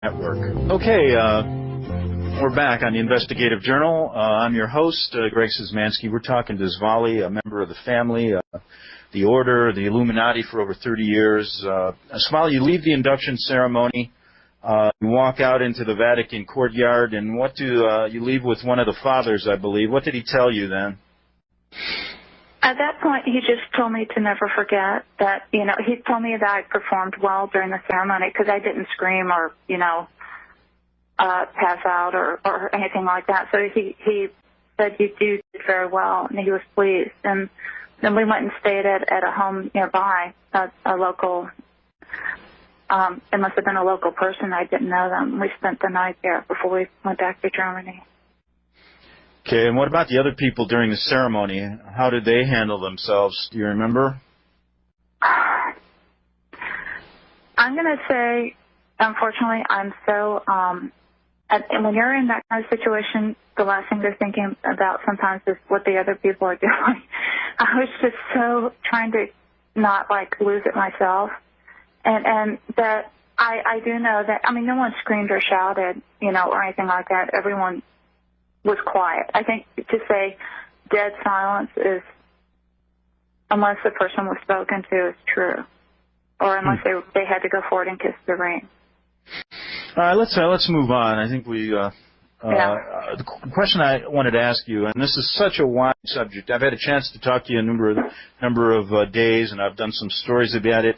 Network. Okay, we're back on the Investigative Journal. I'm your host, Greg Szymanski. We're talking to Zvali, a member of the family, the order, the Illuminati for over 30 years. Zvali, you leave the induction ceremony, you walk out into the Vatican courtyard, and what do you leave with one of the fathers, I believe. What did he tell you then? At that point, he just told me to never forget that, he told me that I performed well during the ceremony because I didn't scream or, pass out or anything like that. So he said you did very well, and he was pleased. And then we went and stayed at a home nearby, a local, it must have been a local person. I didn't know them. We spent the night there before we went back to Germany. Okay, and what about the other people during the ceremony? How did they handle themselves? Do you remember? I'm going to say, unfortunately, I'm so, and when you're in that kind of situation, the last thing they're thinking about sometimes is what the other people are doing. I was just so trying to not, lose it myself. And that I do know that, no one screamed or shouted, or anything like that. Everyone was quiet. I think to say dead silence is, unless the person was spoken to, is true, or unless they had to go forward and kiss the ring. All right, let's move on. I think the question I wanted to ask you, and this is such a wide subject. I've had a chance to talk to you a number of days, and I've done some stories about it.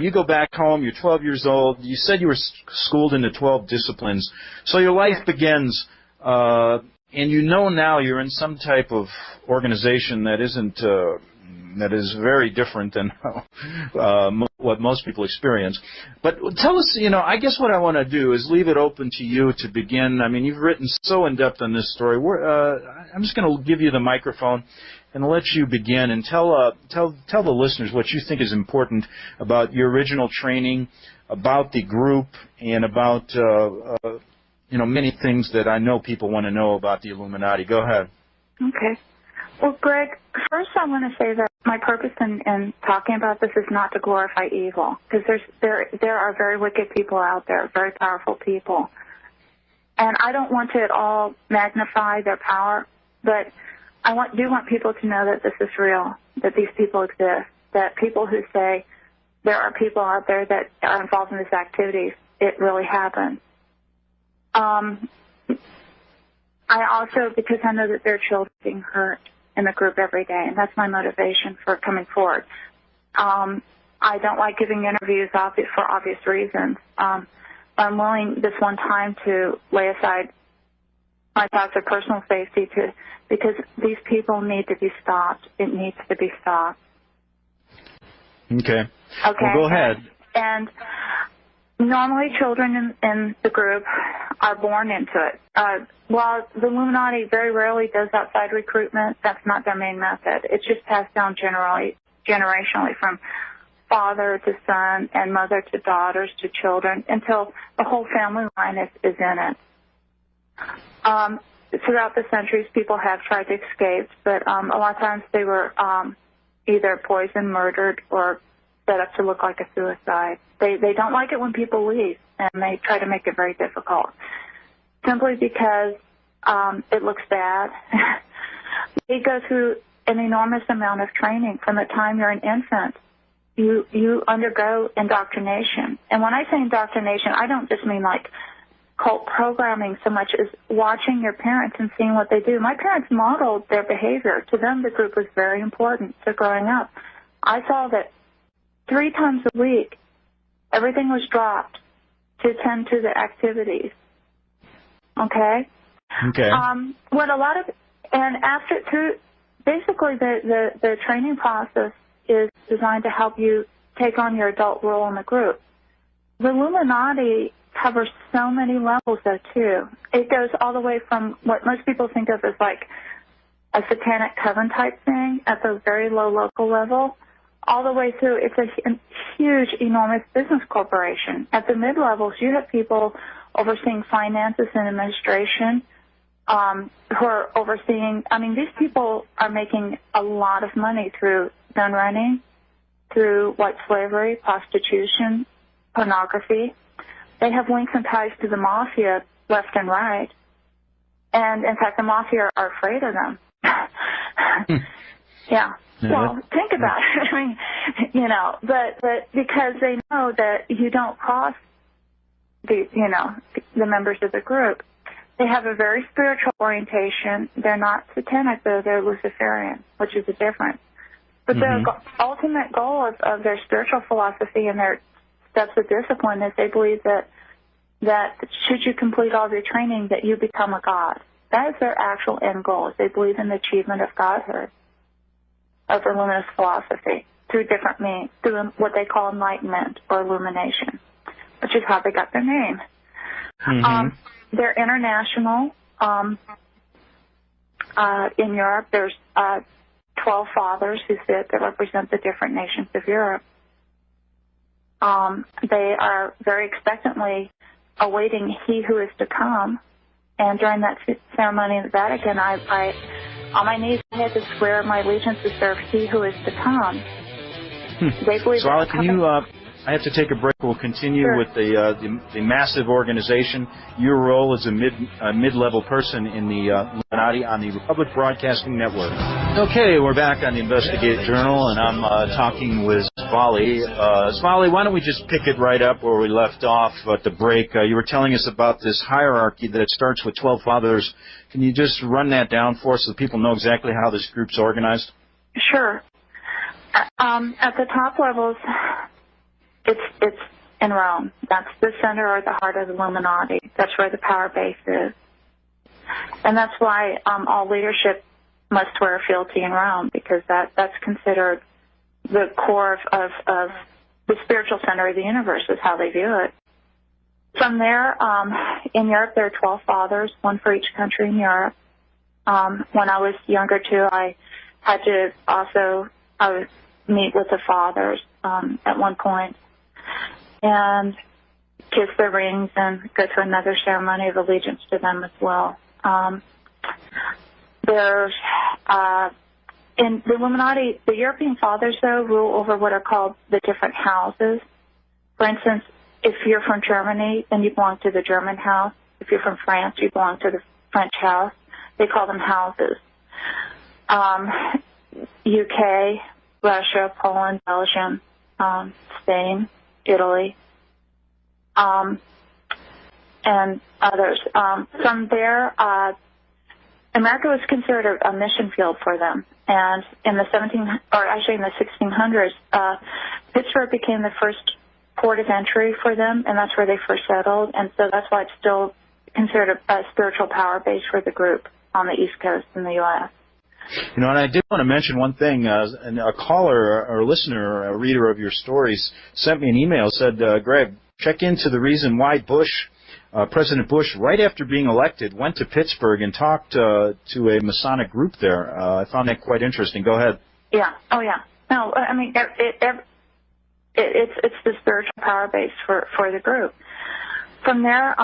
You go back home. You're 12 years old. You said you were schooled into 12 disciplines, so your life begins. And now you're in some type of organization that is very different than what most people experience. But tell us, I guess what I want to do is leave it open to you to begin. You've written so in depth on this story. I'm just going to give you the microphone and let you begin and tell the listeners what you think is important about your original training, about the group, and about many things that I know people want to know about the Illuminati. Go ahead. Okay. Well, Greg, first I want to say that my purpose in talking about this is not to glorify evil, because there are very wicked people out there, very powerful people. And I don't want to at all magnify their power, but I do want people to know that this is real, that these people exist, that people who say there are people out there that are involved in this activity, it really happens. I also, because I know that there are children being hurt in the group every day, and that's my motivation for coming forward. I don't like giving interviews for obvious reasons. I'm willing this one time to lay aside my thoughts of personal safety because these people need to be stopped. It needs to be stopped. Okay. Well, go ahead. And normally children in the group are born into it. While the Illuminati very rarely does outside recruitment, that's not their main method. It's just passed down generationally from father to son and mother to daughters to children until the whole family line is in it. Throughout the centuries, people have tried to escape, but a lot of times they were either poisoned, murdered, or set up to look like a suicide. They don't like it when people leave, and they try to make it very difficult, simply because it looks bad. They go through an enormous amount of training from the time you're an infant. You undergo indoctrination. And when I say indoctrination, I don't just mean like cult programming so much as watching your parents and seeing what they do. My parents modeled their behavior. To them, the group was very important to growing up. I saw that 3 times a week, everything was dropped to attend to the activities. Okay? Okay. Basically the training process is designed to help you take on your adult role in the group. The Illuminati covers so many levels, though, too. It goes all the way from what most people think of as like a satanic coven type thing at the very low local level, all the way through. It's a huge, enormous business corporation. At the mid-levels, you have people overseeing finances and administration, who are overseeing, these people are making a lot of money through gun running, through white slavery, prostitution, pornography. they have links and ties to the mafia left and right. And, in fact, the mafia are afraid of them. Yeah. Well, think about it. I mean, you know, but because they know that you don't cross the members of the group. They have a very spiritual orientation. They're not satanic, though. They're Luciferian, which is a difference. But the ultimate goal of their spiritual philosophy and their steps of discipline is they believe that should you complete all of your training, that you become a god. That is their actual end goal. Is they believe in the achievement of godhood, of a luminous philosophy, through different means, through what they call enlightenment or illumination, which is how they got their name. They're international. In Europe, there's 12 fathers who sit that represent the different nations of Europe. They are very expectantly awaiting he who is to come. And during that ceremony in the Vatican, I on my knees, I had to swear my allegiance to serve he who is to come. They believe. So, can you? I have to take a break. We'll continue with the massive organization. Your role as a mid-level person in the Illuminati on the Republic Broadcasting Network. Okay, we're back on the Investigate Journal, and I'm talking with Svali. Svali, why don't we just pick it right up where we left off at the break? You were telling us about this hierarchy that it starts with 12 fathers. Can you just run that down for us so people know exactly how this group's organized? Sure. At the top levels, it's in Rome. That's the center or the heart of the Illuminati. That's where the power base is. And that's why all leadership must wear fealty in Rome, because that's considered the core of the spiritual center of the universe, is how they view it. From there, in Europe, there are 12 fathers, one for each country in Europe. When I was younger, too, I had to also meet with the fathers at one point and kiss their rings and go through another ceremony of allegiance to them as well. There's in the Illuminati, the European fathers, though, rule over what are called the different houses. For instance, if you're from Germany, then you belong to the German house. If you're from France, you belong to the French house. They call them houses. UK, Russia, Poland, Belgium, Spain, Italy, and others. From there, America was considered a mission field for them. And in the 1600s, Pittsburgh became the first port of entry for them, and that's where they first settled. And so that's why it's still considered a spiritual power base for the group on the East Coast in the U.S. You know, and I did want to mention one thing. And a caller or a listener or a reader of your stories sent me an email, said, Greg, check into the reason why President Bush, right after being elected, went to Pittsburgh and talked to a Masonic group there. I found that quite interesting. Go ahead. Yeah. Oh, yeah. No, I mean, it's the spiritual power base for the group. From there,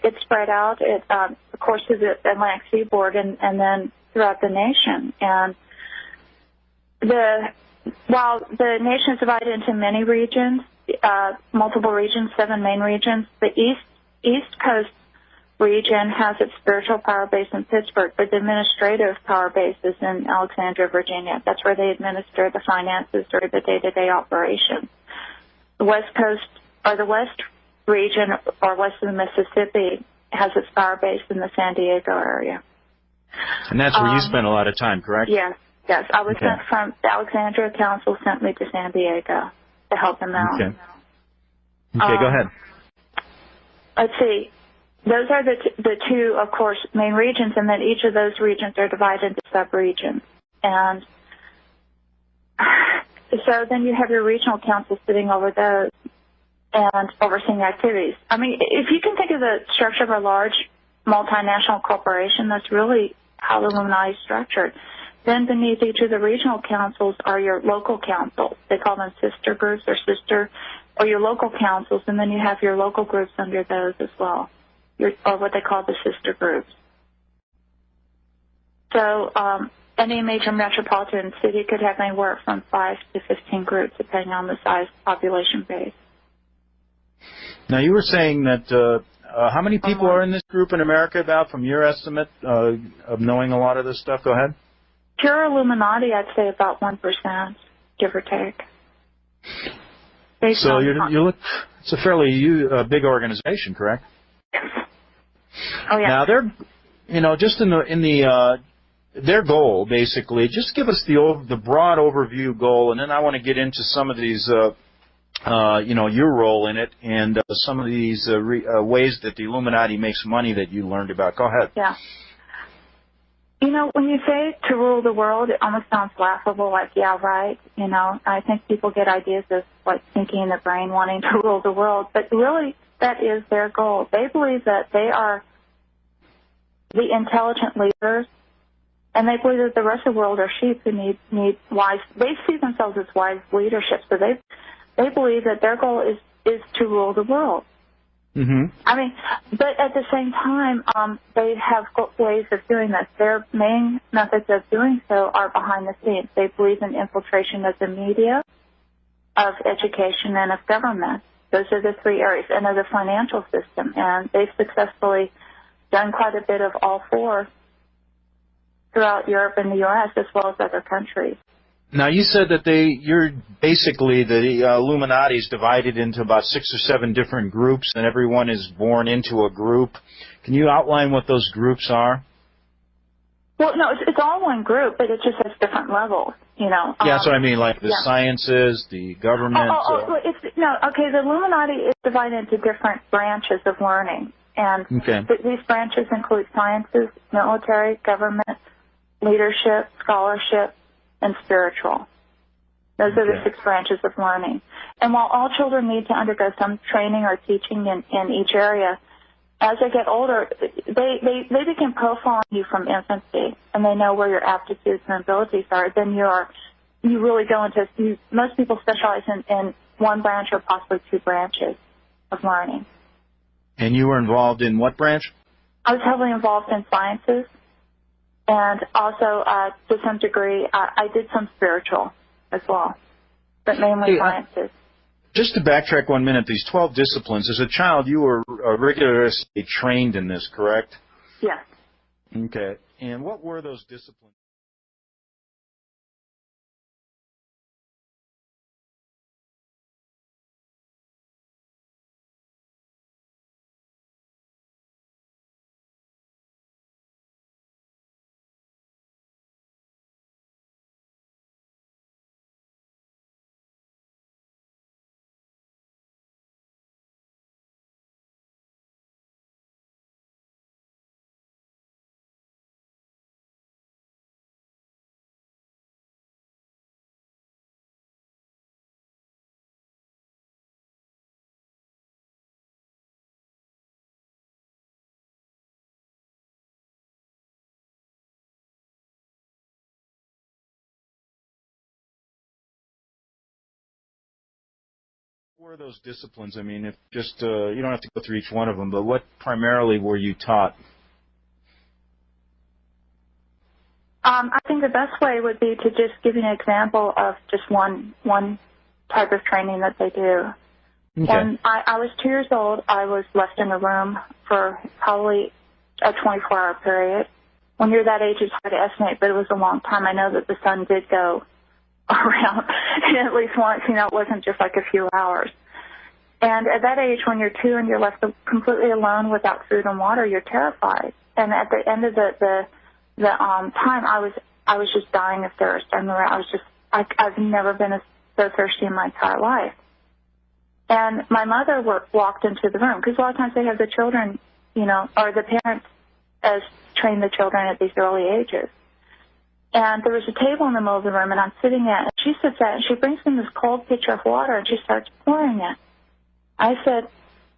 it spread out, of course, to the Atlantic seaboard and then throughout the nation. And while the nation is divided into many regions, multiple regions, 7 main regions, the East Coast region has its spiritual power base in Pittsburgh, but the administrative power base is in Alexandria, Virginia. That's where they administer the finances or the day-to-day operations. The West Coast, or the West region, or west of the Mississippi, has its power base in the San Diego area. And that's where you spent a lot of time, correct? Yes. I was sent from the Alexandria Council, sent me to San Diego to help them out. Okay, go ahead. Let's see. Those are the two, of course, main regions, and then each of those regions are divided into sub-regions. And so then you have your regional council sitting over those and overseeing activities. I mean, if you can think of the structure of a large multinational corporation, that's really how the Illuminati is structured. Then beneath each of the regional councils are your local councils. They call them sister groups or your local councils, and then you have your local groups under those as well, or what they call the sister groups. So any major metropolitan city could have anywhere from 5 to 15 groups, depending on the size population base. Now, you were saying that how many people are in this group in America, about, from your estimate of knowing a lot of this stuff? Go ahead. Pure Illuminati, I'd say about 1%, give or take. So it's a fairly big organization, correct? Oh, yeah. Now, they're, just in the their goal, basically, just give us the broad overview goal, and then I want to get into some of these, your role in it, and some of these ways that the Illuminati makes money that you learned about. Go ahead. Yeah. When you say to rule the world, it almost sounds laughable, like, yeah, right. I think people get ideas of, like, thinking in the brain wanting to rule the world, but really that is their goal. They believe that they are the intelligent leaders, and they believe that the rest of the world are sheep who need wise. They see themselves as wise leadership, so they believe that their goal is to rule the world. Mm-hmm. I mean, but at the same time, they have ways of doing this. Their main methods of doing so are behind the scenes. They believe in infiltration of the media, of education, and of government. Those are the three areas, and of the financial system. And they've successfully done quite a bit of all four throughout Europe and the U.S., as well as other countries. Now, you said that you're basically, the Illuminati is divided into about 6 or 7 different groups, and everyone is born into a group. Can you outline what those groups are? Well, no, it's all one group, but it just has different levels, Yeah, that's what I mean, like the sciences, the government. The Illuminati is divided into different branches of learning, and these branches include sciences, military, government, leadership, scholarship, and spiritual. Those are the 6 branches of learning. And while all children need to undergo some training or teaching in each area, as they get older, they begin profiling you from infancy, and they know where your aptitudes and abilities are. Then you really go into, most people specialize in one branch or possibly 2 branches of learning. And you were involved in what branch? I was heavily involved in sciences. And also, to some degree, I did some spiritual as well, but mainly sciences. Just to backtrack 1 minute, these 12 disciplines, as a child, you were rigorously trained in this, correct? Yes. Okay. And what were those disciplines? What were those disciplines? I mean, if just you don't have to go through each one of them, but what primarily were you taught? I think the best way would be to just give you an example of just one type of training that they do. Okay. When I was 2 years old, I was left in a room for probably a 24-hour period. When you're that age, it's hard to estimate, but it was a long time. I know that the sun did go around at least once. It wasn't just like a few hours. And at that age, when you're 2 and you're left completely alone without food and water, you're terrified. And at the end of the time, I was just dying of thirst. I remember I've never been so thirsty in my entire life. And my mother walked into the room, because a lot of times they have the children, or the parents as train the children at these early ages. And there was a table in the middle of the room, and I'm sitting at it, and she sits at it, and she brings me this cold pitcher of water, and she starts pouring it. I said,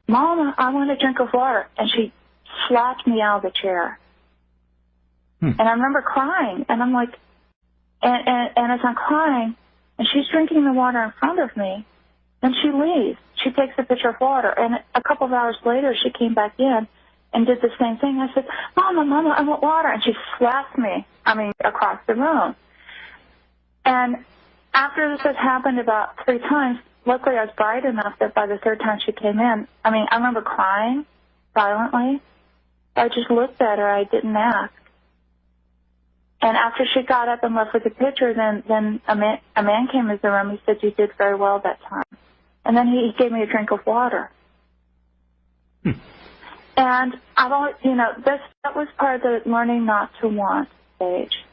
"Mama, I want a drink of water." And she slapped me out of the chair. And I remember crying, and I'm like, and as I'm crying, and she's drinking the water in front of me, and she leaves. She takes a pitcher of water, and a couple of hours later, she came back in and did the same thing. I said, Mama, I want water. And she slapped me, across the room. And after this had happened about 3 times, luckily I was bright enough that by the third time she came in, I mean, I remember crying silently. I just looked at her. I didn't ask. And after she got up and left with the picture, then a man came into the room. He said, "You did very well that time." And then he gave me a drink of water. And I've always, that was part of the learning not to want stage.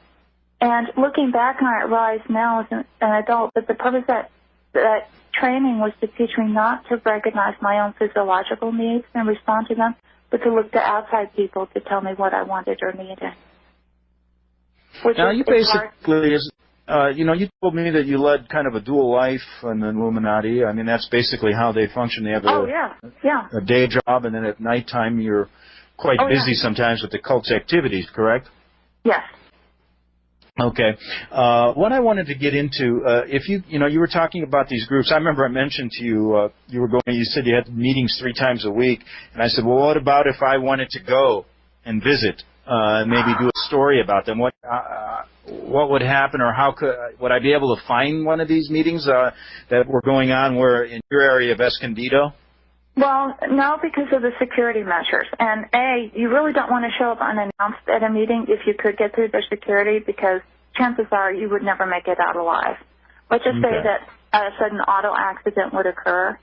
And looking back on it, I realize now as an adult that the purpose of that training was to teach me not to recognize my own physiological needs and respond to them, but to look to outside people to tell me what I wanted or needed. Now, you basically, you told me that you led kind of a dual life in the Illuminati. I mean, that's basically how they function. They have a day job, and then at nighttime you're quite busy sometimes with the cult's activities, correct? Yes. Okay. What I wanted to get into, if you were talking about these groups. I remember I mentioned to you, you said you had meetings 3 times a week, and I said, well, what about if I wanted to go and visit, and maybe do a story about them? What would happen, or would I be able to find one of these meetings that were going on where in your area of Escondido? Well, no, because of the security measures. And you really don't want to show up unannounced at a meeting if you could get through their security, because chances are you would never make it out alive. Let's just say that a sudden auto accident would occur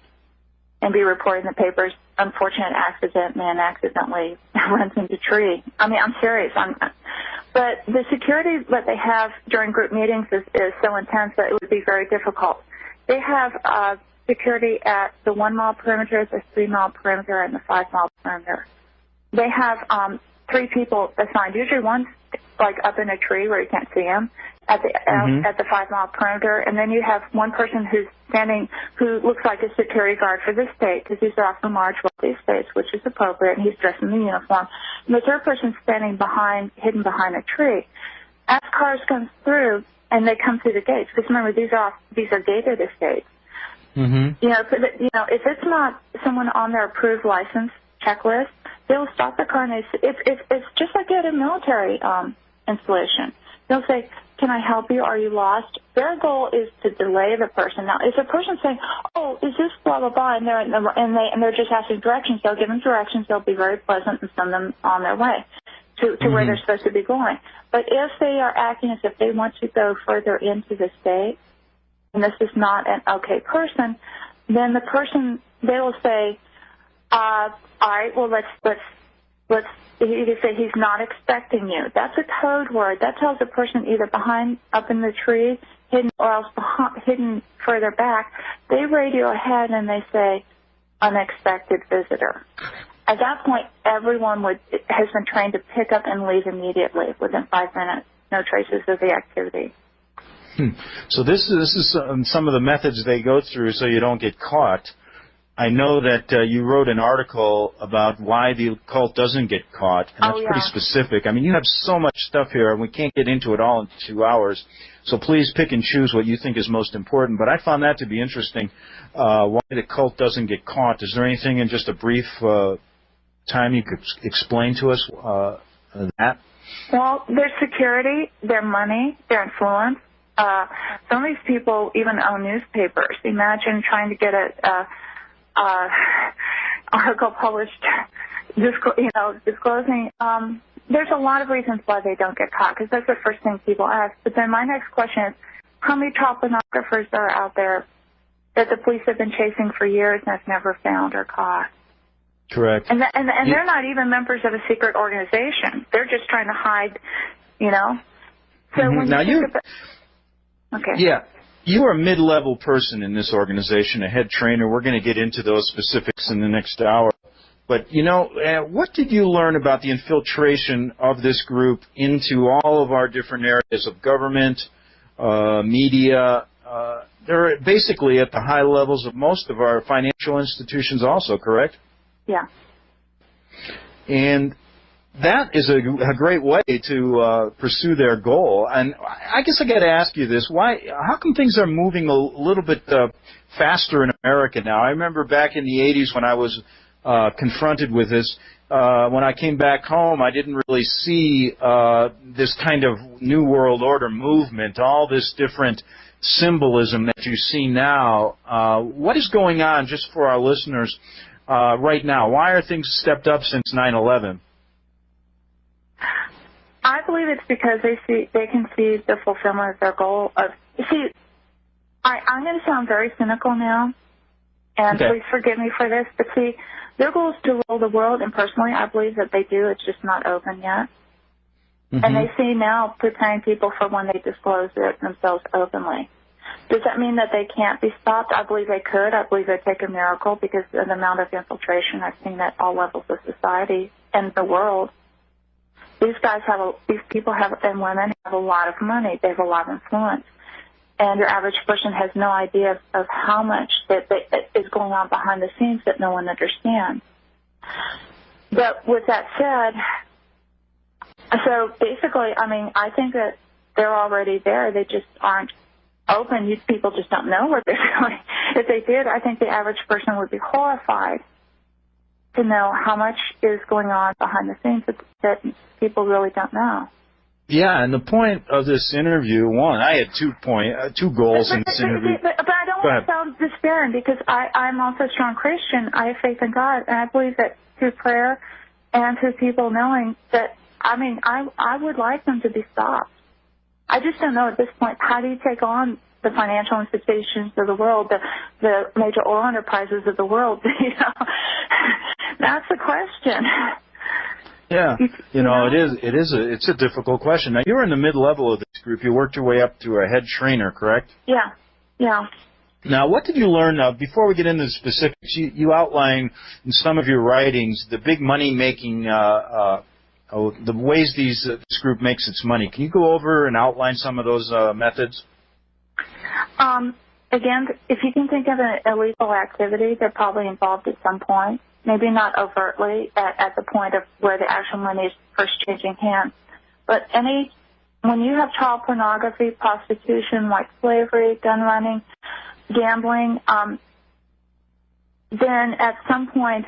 and be reported in the papers. Unfortunate accident, man accidentally runs into a tree. I mean, I'm serious. But the security that they have during group meetings is so intense that it would be very difficult. They have security at the 1 mile perimeter, the 3 mile perimeter, and the 5 mile perimeter. They have 3 people assigned. Usually one's like up in a tree where you can't see him at the 5 mile perimeter, and then you have one person who's standing who looks like a security guard for this state, because these are often large, wealthy states, which is appropriate, and he's dressed in the uniform. And the third person's standing hidden behind a tree. As cars come through, and they come through the gates, because remember these are gated estates. If it's not someone on their approved license checklist, they'll stop the car and it's just like at a military installation. They'll say, "Can I help you? Are you lost?" Their goal is to delay the person. Now, if a person saying, "Oh, is this blah blah blah," and they're just asking directions, they'll give them directions. They'll be very pleasant and send them on their way to where they're supposed to be going. But if they are acting as if they want to go further into the state, and this is not an okay person, then the person, they will say, all right, well, let's you can say he's not expecting you. That's a code word. That tells a person either up in the tree, hidden, or else hidden further back. They radio ahead and they say, unexpected visitor. At that point, everyone has been trained to pick up and leave immediately within 5 minutes. No traces of the activity. So this is some of the methods they go through so you don't get caught. I know that you wrote an article about why the cult doesn't get caught, and that's pretty specific. I mean, you have so much stuff here, and we can't get into it all in 2 hours. So please pick and choose what you think is most important. But I found that to be interesting, why the cult doesn't get caught. Is there anything in just a brief time you could explain to us that? Well, their security, their money, their influence. Some of these people even own newspapers. Imagine trying to get a article published, disclosing. There's a lot of reasons why they don't get caught, because that's the first thing people ask. But then my next question is, how many child pornographers are out there that the police have been chasing for years and have never found or caught? Correct. And they're not even members of a secret organization. They're just trying to hide, So when now you think about... Okay. Yeah. You are a mid-level person in this organization, a head trainer. We're going to get into those specifics in the next hour. But, what did you learn about the infiltration of this group into all of our different areas of government, media? They're basically at the high levels of most of our financial institutions also, correct? Yeah. And that is a great way to pursue their goal. And I guess I got to ask you this: how come things are moving a little bit faster in America now? I remember back in the '80s when I was confronted with this. When I came back home, I didn't really see this kind of New World Order movement, all this different symbolism that you see now. What is going on, just for our listeners, right now? Why are things stepped up since 9/11? I believe it's because they can see the fulfillment of their goal of. See, I'm going to sound very cynical now, and please forgive me for this, but see, their goal is to rule the world, and personally, I believe that they do. It's just not open yet. Mm-hmm. And they see now preparing people for when they disclose it themselves openly. Does that mean that they can't be stopped? I believe they could. I believe they take a miracle because of the amount of infiltration I've seen at all levels of society and the world. These people and women have a lot of money. They have a lot of influence. And your average person has no idea of how much that is going on behind the scenes that no one understands. But with that said, so basically, I mean, I think that they're already there. They just aren't open. These people just don't know where they're going. If they did, I think the average person would be horrified to know how much is going on behind the scenes that people really don't know. Yeah, and the point of this interview, I had two goals in this interview. But I don't want to sound despairing because I'm also a strong Christian. I have faith in God, and I believe that through prayer and through people knowing that, I mean, I would like them to be stopped. I just don't know at this point, how do you take on the financial institutions of the world, the major oil enterprises of the world? You know, that's the question. Yeah, it's a difficult question. Now, you were in the mid-level of this group. You worked your way up to a head trainer, correct? Yeah. Now, what did you learn? Before we get into the specifics, you outline in some of your writings the big money-making, the ways this group makes its money. Can you go over and outline some of those methods? Again, if you can think of an illegal activity, they're probably involved at some point. Maybe not overtly at the point of where the actual money is first changing hands. But when you have child pornography, prostitution, white slavery, gun running, gambling, then at some point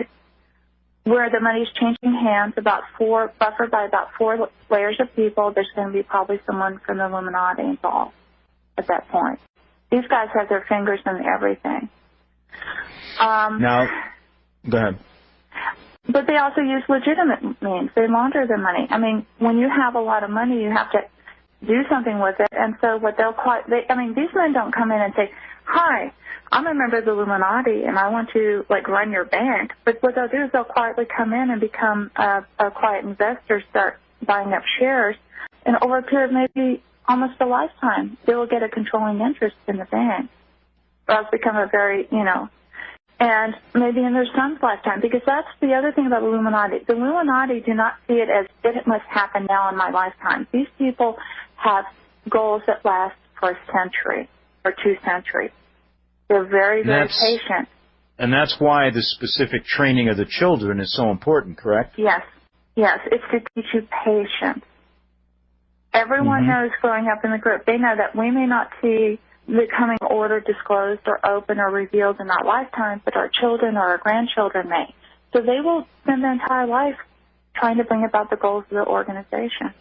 where the money is changing hands, buffered by about 4 layers of people, there's going to be probably someone from the Illuminati involved at that point. These guys have their fingers in everything. Now, go ahead. But they also use legitimate means. They launder their money. I mean, when you have a lot of money, you have to do something with it. And so what these men don't come in and say, hi, I'm a member of the Illuminati and I want to, run your bank. But what they'll do is they'll quietly come in and become a quiet investor, start buying up shares. And over a period of maybe almost a lifetime, they will get a controlling interest in the bank. Or else become a very, and maybe in their son's lifetime, because that's the other thing about the Illuminati. The Illuminati do not see it as it must happen now in my lifetime. These people have goals that last for a century or 2 centuries. They're very, very patient. And that's why the specific training of the children is so important, correct? Yes. It's to teach you patience. Everyone knows growing up in the group, they know that we may not see the coming order disclosed or open or revealed in our lifetime, but our children or our grandchildren may. So they will spend their entire life trying to bring about the goals of the organization.